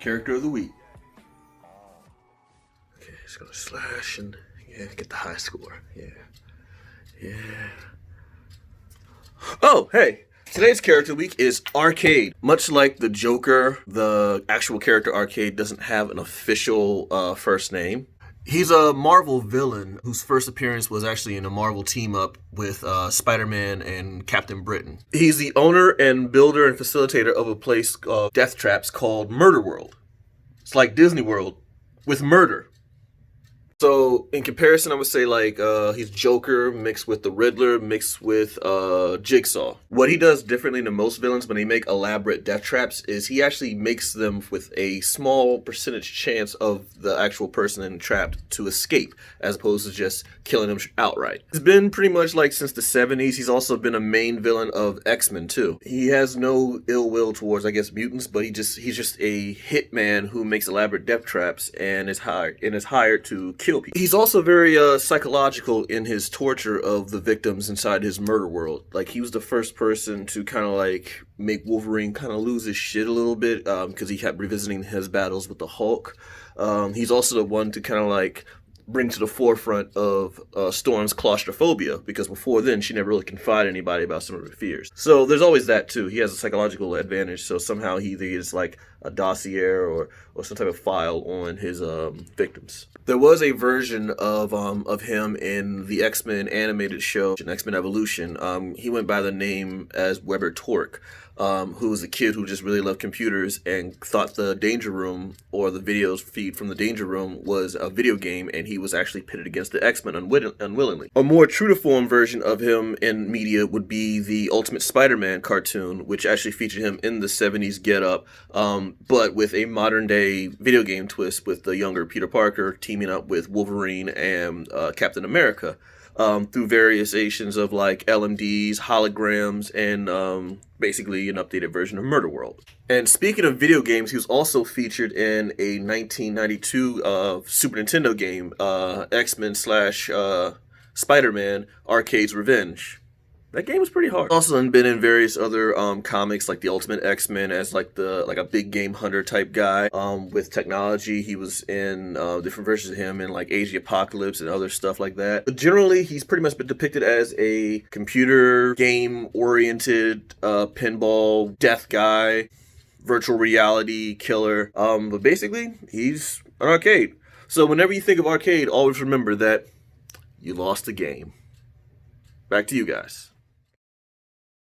Character of the week. Okay, just gonna slash and get the high score. Yeah. Oh, hey. Today's character of the week is Arcade. Much like the Joker, the actual character Arcade doesn't have an official first name. He's a Marvel villain whose first appearance was actually in a Marvel team-up with Spider-Man and Captain Britain. He's the owner and builder and facilitator of a place Death Traps called Murder World. It's like Disney World with murder. So, in comparison, I would say, he's Joker mixed with the Riddler mixed with Jigsaw. What he does differently than most villains when they make elaborate death traps is he actually makes them with a small percentage chance of the actual person trapped to escape, as opposed to just killing them outright. It's been pretty much since the 70s. He's also been a main villain of X-Men, too. He has no ill will towards, mutants, but he's just a hitman who makes elaborate death traps and is hired to kill people. He's also very psychological in his torture of the victims inside his murder world. He was the first person to kind of make Wolverine kind of lose his shit a little bit because he kept revisiting his battles with the Hulk. He's also the one to kind of bring to the forefront of Storm's claustrophobia, because before then she never really confided anybody about some of her fears. So there's always that too. He has a psychological advantage, so somehow he either is a dossier or some type of file on his victims. There was a version of him in the X-Men animated show, X-Men Evolution. He went by the name as Weber Torque, who was a kid who just really loved computers and thought the Danger Room, or the video feed from the Danger Room, was a video game, and he was actually pitted against the X-Men unwillingly. A more true-to-form version of him in media would be the Ultimate Spider-Man cartoon, which actually featured him in the 70s get-up, but with a modern-day video game twist with the younger Peter Parker teaming up with Wolverine and Captain America. Through variations of LMDs, holograms, and basically an updated version of Murder World. And speaking of video games, he was also featured in a 1992 Super Nintendo game, X-Men / Spider-Man Arcade's Revenge. That game was pretty hard. Also been in various other comics, like the Ultimate X-Men as a big game hunter type guy. With technology, he was in different versions of him in Age of the Apocalypse and other stuff like that. But generally, he's pretty much been depicted as a computer game oriented pinball death guy, virtual reality killer. But basically, he's an Arcade. So whenever you think of Arcade, always remember that you lost the game. Back to you guys.